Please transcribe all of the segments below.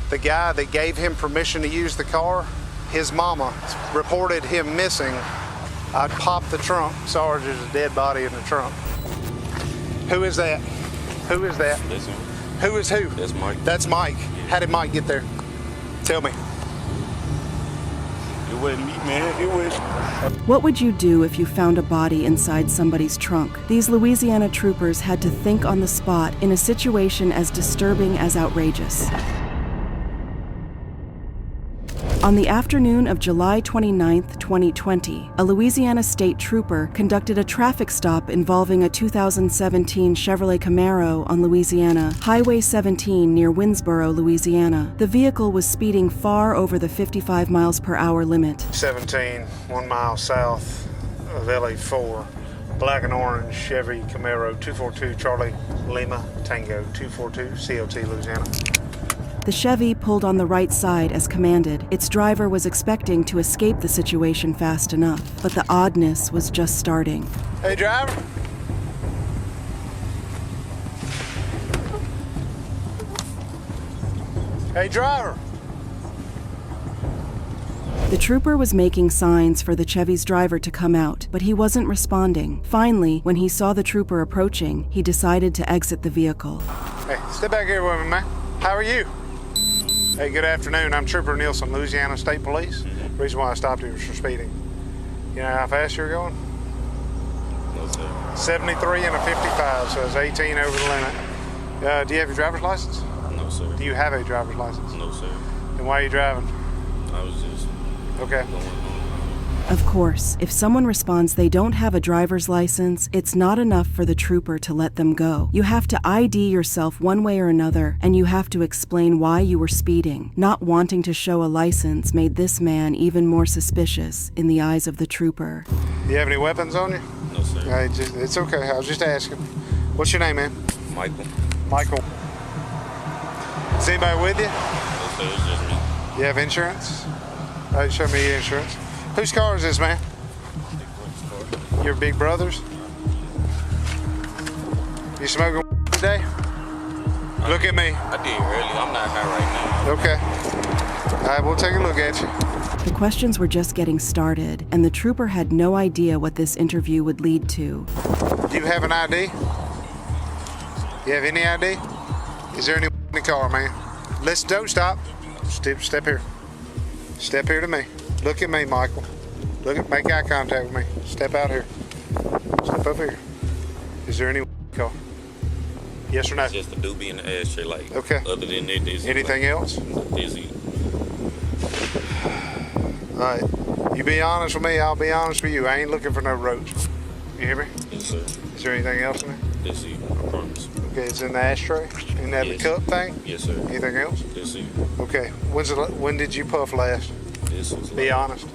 The guy that gave him permission to use the car, his mama reported him missing. I'd popped the trunk. Sorry, there's a dead body in the trunk. Who is that? Who is that? That's him. Who is who? That's Mike. That's Mike. How did Mike get there? Tell me. It wasn't me, man. It was. What would you do if you found a body inside somebody's trunk? These Louisiana troopers had to think on the spot in a situation as disturbing as outrageous. On the afternoon of July 29, 2020, a Louisiana state trooper conducted a traffic stop involving a 2017 Chevrolet Camaro on Louisiana Highway 17 near Winsboro, Louisiana. The vehicle was speeding far over the 55 miles per hour limit. 17, 1 mile south of LA4. Black and orange Chevy Camaro 242 Charlie Lima Tango 242 CLT, Louisiana. The Chevy pulled on the right side as commanded. Its driver was expecting to escape the situation fast enough, but the oddness was just starting. Hey, driver. Hey, driver. The trooper was making signs for the Chevy's driver to come out, but he wasn't responding. Finally, when he saw the trooper approaching, he decided to exit the vehicle. Hey, step back here with me, man. How are you? Hey, good afternoon. I'm Trooper Nielsen, Louisiana State Police. The reason why I stopped you was for speeding. You know how fast you're going? No, sir. 73 and a 55, so it's 18 over the limit. Do you have your driver's license? No, sir. Do you have a driver's license? No, sir. Then why are you driving? I was just Okay. going home. Of course, if someone responds they don't have a driver's license, it's not enough for the trooper to let them go. You have to ID yourself one way or another, and you have to explain why you were speeding. Not wanting to show a license made this man even more suspicious in the eyes of the trooper. Do you have any weapons on you? No, sir. Hey, it's okay. I was just asking. What's your name, man? Michael. Michael. Is anybody with you? No, sir. It's just me. You have insurance? All right, show me your insurance. Whose car is this, man? Your big brother's? You smoking today? Look at me. I did early. I'm not high right now. Okay. All right, we'll take a look at you. The questions were just getting started, and the trooper had no idea what this interview would lead to. Do you have an ID? You have any ID? Is there any in the car, man? Don't stop. Step here. Step here to me. Look at me, Michael. Make eye contact with me. Step out here. Step up here. Is there any car? Yes or no? It's just a doobie in the ashtray, like. Okay. Other than that, this Anything like, else? Dizzy. All right. You be honest with me, I'll be honest with you. I ain't looking for no roads. You hear me? Yes, sir. Is there anything else in there? Dizzy. I promise. Okay, it's in the ashtray? In that Yes. cup thing? Yes, sir. Anything else? Dizzy. Okay. When did you puff last? This was Be like, honest.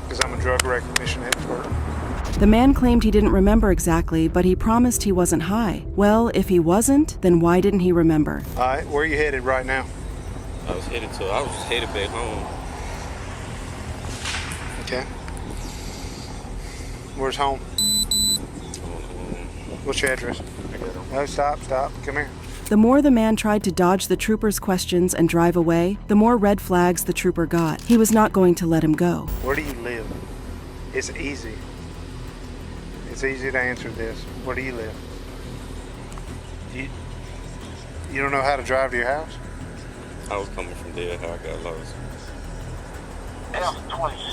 Because I'm a drug recognition expert. The man claimed he didn't remember exactly, but he promised he wasn't high. Well, if he wasn't, then why didn't he remember? All right, where are you headed right now? I was headed back home. Okay. Where's home? What's your address? No, stop. Come here. The more the man tried to dodge the trooper's questions and drive away, the more red flags the trooper got. He was not going to let him go. Where do you live? It's easy. It's easy to answer this. Where do you live? You don't know how to drive to your house? I was coming from there, how I got lost.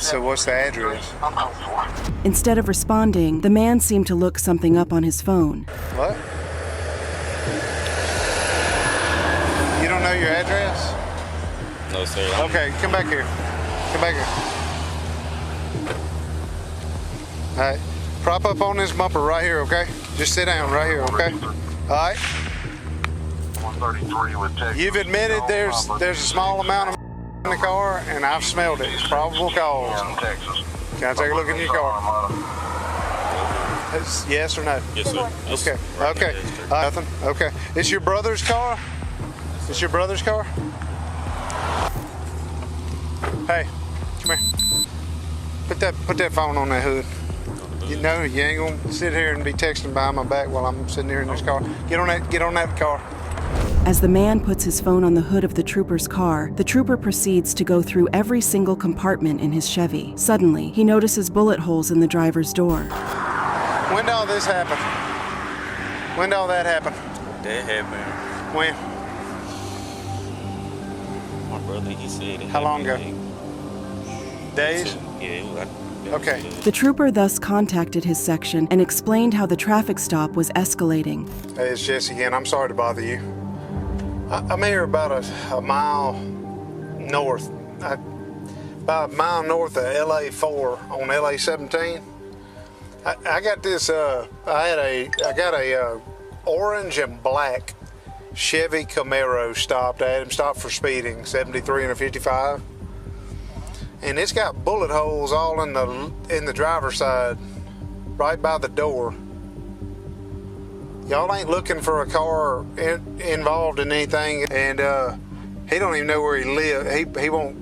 So what's the address? Instead of responding, the man seemed to look something up on his phone. What? You don't know your address? No, sir. Okay, come back here. Come back here. All right, prop up on this bumper right here, okay? Just sit down right here, okay? All right. 133 with Texas. You've admitted there's a small amount of in the car, and I've smelled it. It's probable cause. Texas. Can I take a look in your car? Yes or no? Yes, sir. Yes, Okay. right Okay. now, Nothing. Okay. It's your brother's car? It's your brother's car? Hey, come here. Put that phone on that hood. You know you ain't gonna sit here and be texting behind my back while I'm sitting here in this car. Get on that car. As the man puts his phone on the hood of the trooper's car, the trooper proceeds to go through every single compartment in his Chevy. Suddenly, he notices bullet holes in the driver's door. When did all this happen? When did all that happen? That happened. When? My brother, he said it. How long ago? Days? Yeah, it was like. Okay. The trooper thus contacted his section and explained how the traffic stop was escalating. Hey, it's Jesse again. I'm sorry to bother you. I'm here about a mile north. About a mile north of LA 4 on LA 17. I got this. I got a orange and black Chevy Camaro stopped. I had him stopped for speeding, 73 and a 55. And it's got bullet holes all in the driver's side, right by the door. Y'all ain't looking for a car involved in anything, and he don't even know where he lives. He won't,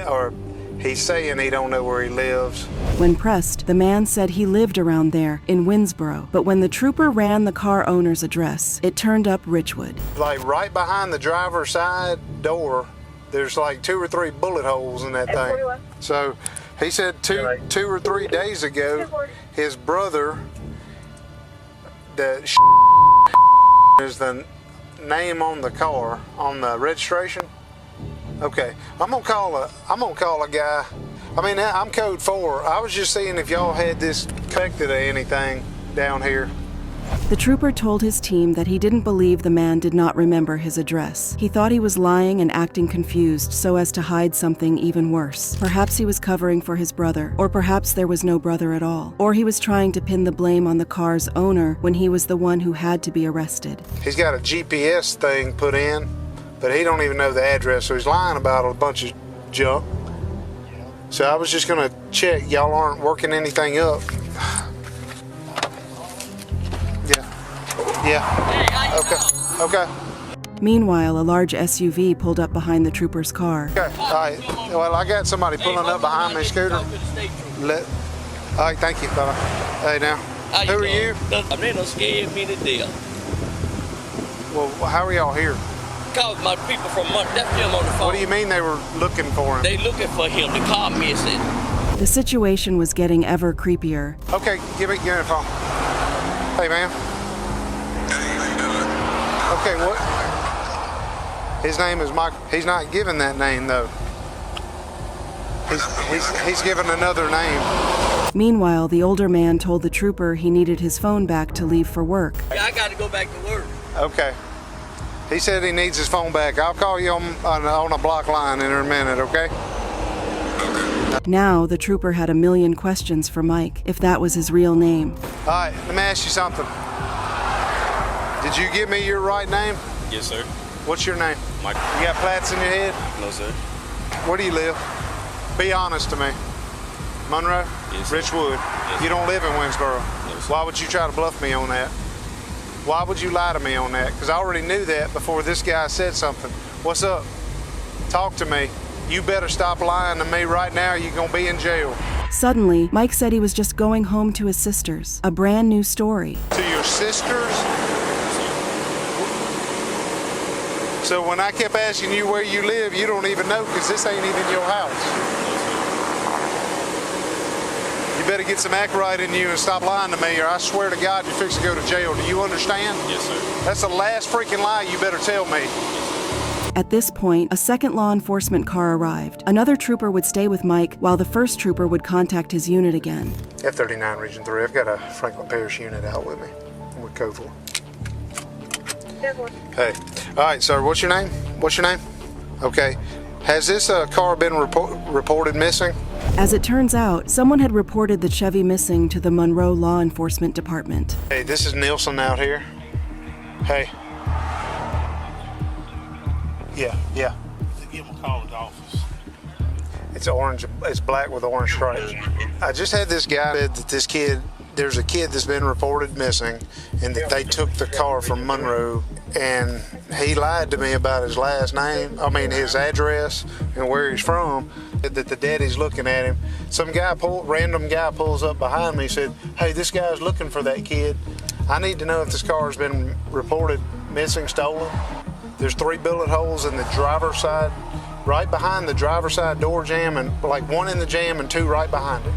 or he's saying he don't know where he lives. When pressed, the man said he lived around there in Winsboro, but when the trooper ran the car owner's address, it turned up Richwood. Like right behind the driver's side door, there's like 2 or 3 bullet holes in that thing. So he said two or 3 days ago, his brother, the is the name on the car, on the registration. Okay, I'm gonna call a guy. I mean, I'm code 4. I was just seeing if y'all had this connected to anything down here. The trooper told his team that he didn't believe the man did not remember his address. He thought he was lying and acting confused so as to hide something even worse. Perhaps he was covering for his brother, or perhaps there was no brother at all. Or he was trying to pin the blame on the car's owner when he was the one who had to be arrested. He's got a GPS thing put in, but he don't even know the address, so he's lying about a bunch of junk. So I was just gonna check y'all aren't working anything up. Yeah. Okay. Meanwhile, a large SUV pulled up behind the trooper's car. Okay. All right. Well, I got somebody pulling up behind me, scooter. All right. Thank you, fella. Hey, now. Who are you? I mean, don't scare me to death. Well, how are y'all here? Cause my people from that's him on the phone. What do you mean they were looking for him? They looking for him. The car missing. The situation was getting ever creepier. Okay, give me the phone. Hey, man. Okay, what? His name is Mike. He's not giving that name though. He's given another name. Meanwhile, the older man told the trooper he needed his phone back to leave for work. Yeah, I got to go back to work. Okay. He said he needs his phone back. I'll call you on a block line in a minute, okay? Now, the trooper had a million questions for Mike, if that was his real name. All right, let me ask you something. Did you give me your right name? Yes, sir. What's your name? Mike. You got plaits in your head? No, sir. Where do you live? Be honest to me. Monroe? Yes, sir. Richwood? Yes, You sir. don't live in Winsboro? No, sir. Why would you try to bluff me on that? Why would you lie to me on that? Because I already knew that before this guy said something. What's up? Talk to me. You better stop lying to me right now or you're going to be in jail. Suddenly, Mike said he was just going home to his sisters. A brand new story. To your sisters? So when I kept asking you where you live, you don't even know because this ain't even your house. You better get some act right in you and stop lying to me or I swear to God you're fixing to go to jail. Do you understand? Yes, sir. That's the last freaking lie you better tell me. At this point, a second law enforcement car arrived. Another trooper would stay with Mike while the first trooper would contact his unit again. F-39 Region 3, I've got a Franklin Parish unit out with me. What code for? Hey. All right, sir, what's your name? What's your name? Okay. Has this car been reported missing? As it turns out, someone had reported the Chevy missing to the Monroe Law Enforcement Department. Hey, this is Nielsen out here. Hey. Yeah. Give him a call at the office. It's orange, it's black with orange stripes. I just had this guy said that there's a kid that's been reported missing and that they took the car from Monroe and he lied to me about his last name, his address and where he's from, that the daddy's looking at him. Some random guy pulls up behind me and said, hey, this guy's looking for that kid. I need to know if this car has been reported missing, stolen. There's 3 bullet holes in the driver's side, right behind the driver's side door jamb, and like 1 in the jamb and 2 right behind it.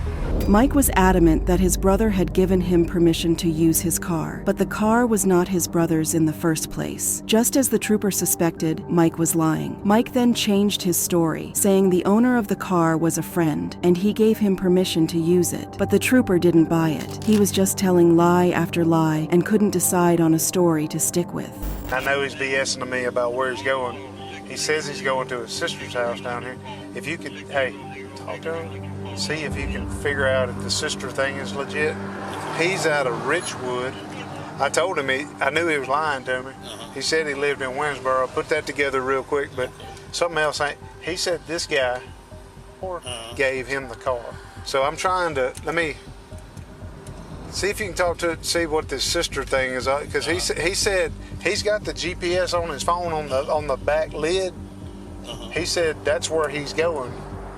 Mike was adamant that his brother had given him permission to use his car, but the car was not his brother's in the first place. Just as the trooper suspected, Mike was lying. Mike then changed his story, saying the owner of the car was a friend, and he gave him permission to use it. But the trooper didn't buy it. He was just telling lie after lie and couldn't decide on a story to stick with. I know he's BSing to me about where he's going. He says he's going to his sister's house down here. If you could, hey, talk to him. See if you can figure out if the sister thing is legit. He's out of Richwood. I told him, I knew he was lying to me. He said he lived in Winsboro. Put that together real quick, but something else ain't. He said this guy gave him the car. So I'm trying to, let me see if you can talk to, see what this sister thing is, because he said he's got the GPS on his phone on the back lid. He said that's where he's going.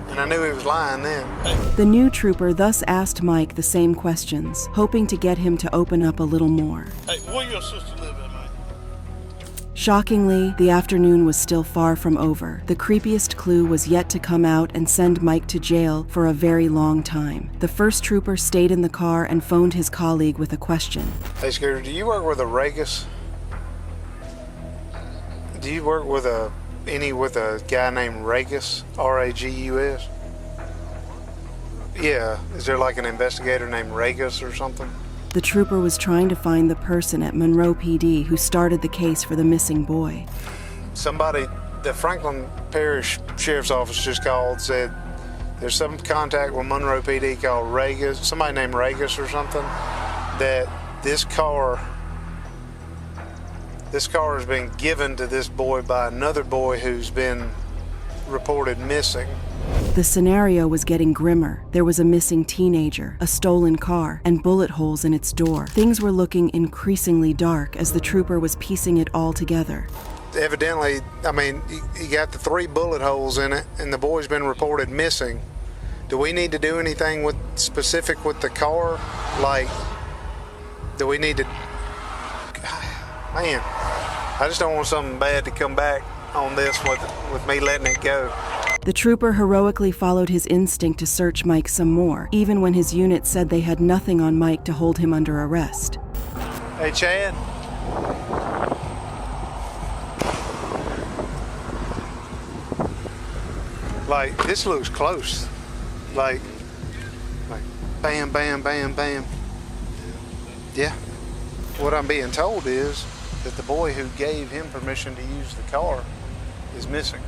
And I knew he was lying then. The new trooper thus asked Mike the same questions, hoping to get him to open up a little more. Hey, where your sister live at, man? Shockingly, the afternoon was still far from over. The creepiest clue was yet to come out and send Mike to jail for a very long time. The first trooper stayed in the car and phoned his colleague with a question. Hey, Scooter, do you work with a Ragus? Do you work with a guy named Ragus, R-A-G-U-S? Yeah, is there like an investigator named Ragus or something? The trooper was trying to find the person at Monroe PD who started the case for the missing boy. Somebody, the Franklin Parish Sheriff's Office just called, said there's some contact with Monroe PD called Ragus, somebody named Ragus or something, that this car has been given to this boy by another boy who's been reported missing. The scenario was getting grimmer. There was a missing teenager, a stolen car, and bullet holes in its door. Things were looking increasingly dark as the trooper was piecing it all together. Evidently, I mean, you got the 3 bullet holes in it, and the boy's been reported missing. Do we need to do anything specific with the car? Like, do we need to... Man, I just don't want something bad to come back on this with me letting it go. The trooper heroically followed his instinct to search Mike some more, even when his unit said they had nothing on Mike to hold him under arrest. Hey, Chad. Like, this looks close. Like bam, bam, bam, bam. Yeah. What I'm being told is that the boy who gave him permission to use the car is missing.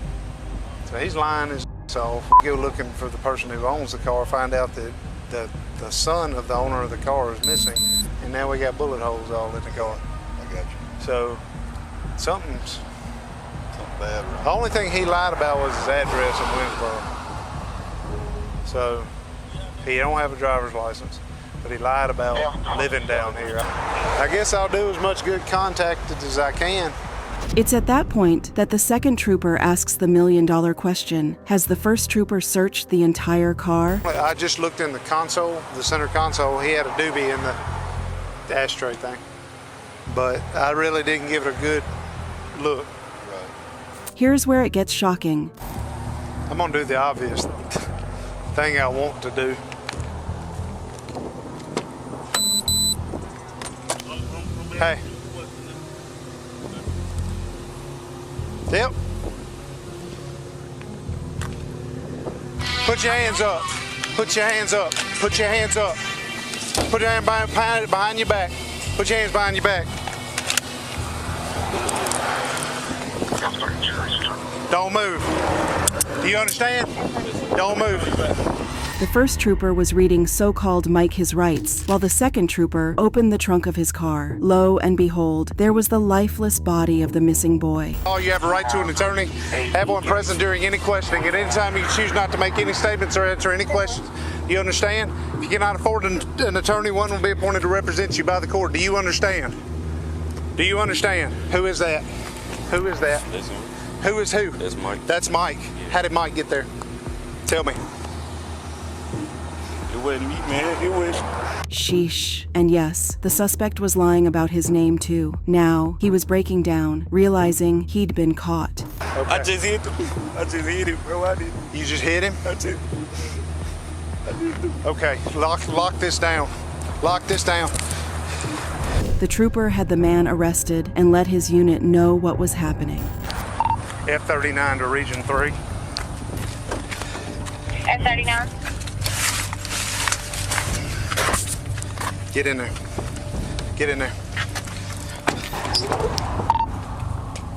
So he's lying his ass off. Go looking for the person who owns the car, find out that the son of the owner of the car is missing, and now we got bullet holes all in the car. I got you. So something's Bad, right? the only thing he lied about was his address in Winsboro. So he don't have a driver's license, but he lied about living down here. I guess I'll do as much good contacted as I can. It's at that point that the second trooper asks the million-dollar question. Has the first trooper searched the entire car? I just looked in the console, the center console. He had a doobie in the ashtray thing. But I really didn't give it a good look. Here's where it gets shocking. I'm gonna do the obvious thing I want to do. Hey. Yep. Put your hands up. Put your hands up. Put your hands up. Put your hand behind your back. Put your hands behind your back. Don't move. Do you understand? Don't move. The first trooper was reading so-called Mike his rights, while the second trooper opened the trunk of his car. Lo and behold, there was the lifeless body of the missing boy. Oh, you have a right to an attorney. Have one present during any questioning. At any time, you can choose not to make any statements or answer any questions. Do you understand? If you cannot afford an attorney, one will be appointed to represent you by the court. Do you understand? Do you understand? Who is that? Who is that? Listen, Who is who? that's Mike. That's Mike. How did Mike get there? Tell me. It wasn't me, man. It was. Sheesh. And yes, the suspect was lying about his name too. Now, he was breaking down, realizing he'd been caught. I just hit him. I just hit him, bro. I did. You just hit him? I just. Okay, lock this down. Lock this down. The trooper had the man arrested and let his unit know what was happening. F-39 to Region 3. F-39. Get in there. Get in there.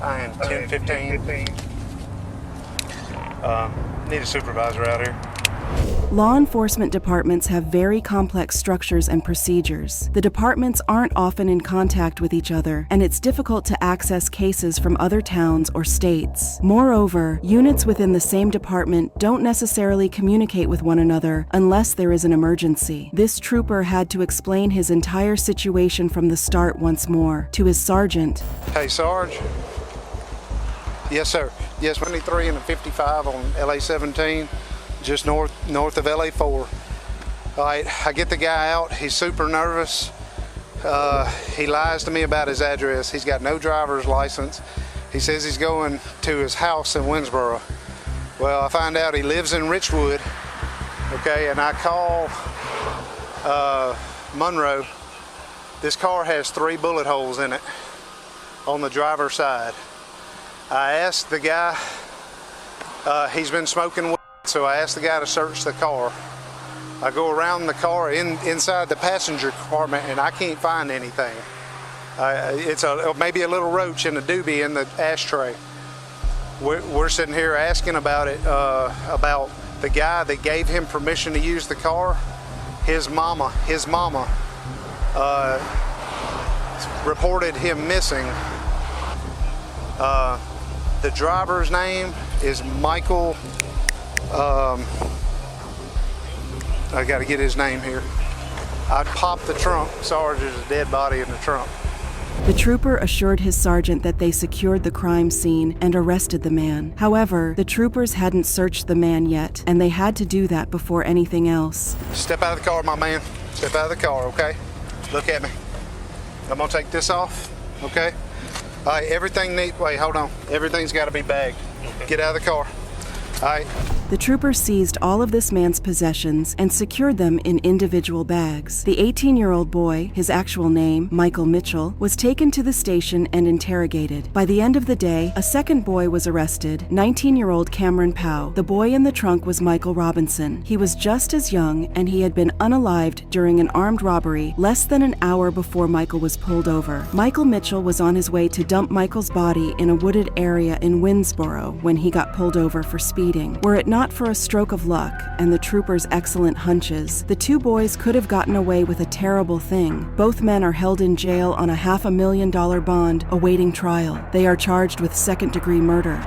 I am 10-15. Need a supervisor out here. Law enforcement departments have very complex structures and procedures. The departments aren't often in contact with each other, and it's difficult to access cases from other towns or states. Moreover, units within the same department don't necessarily communicate with one another unless there is an emergency. This trooper had to explain his entire situation from the start once more to his sergeant. Hey, Sarge. Yes, sir. Yes, 23 and a 55 on LA-17. Just north of LA-4. All right, I get the guy out. He's super nervous. He lies to me about his address. He's got no driver's license. He says he's going to his house in Winsboro. Well, I find out he lives in Richwood. Okay, and I call Monroe. This car has 3 bullet holes in it on the driver's side. I asked the guy, he's been smoking weed. So I asked the guy to search the car. I go around the car inside the passenger compartment and I can't find anything. It's maybe a little roach in a doobie in the ashtray. We're sitting here asking about it, about the guy that gave him permission to use the car. His mama reported him missing. The driver's name is Michael. I got to get his name here. I'd pop the trunk. Sarge, there's a dead body in the trunk. The trooper assured his sergeant that they secured the crime scene and arrested the man. However, the troopers hadn't searched the man yet, and they had to do that before anything else. Step out of the car, my man. Step out of the car, okay? Look at me. I'm gonna take this off, okay? All right, everything wait, hold on. Everything's gotta be bagged. Get out of the car. All right. The trooper seized all of this man's possessions and secured them in individual bags. The 18-year-old boy, his actual name, Michael Mitchell, was taken to the station and interrogated. By the end of the day, a second boy was arrested, 19-year-old Cameron Powell. The boy in the trunk was Michael Robinson. He was just as young, and he had been unalived during an armed robbery less than an hour before Michael was pulled over. Michael Mitchell was on his way to dump Michael's body in a wooded area in Winsboro when he got pulled over for speeding. Were it not for a stroke of luck and the troopers' excellent hunches, the 2 boys could have gotten away with a terrible thing. Both men are held in jail on a $500,000 bond awaiting trial. They are charged with second-degree murder.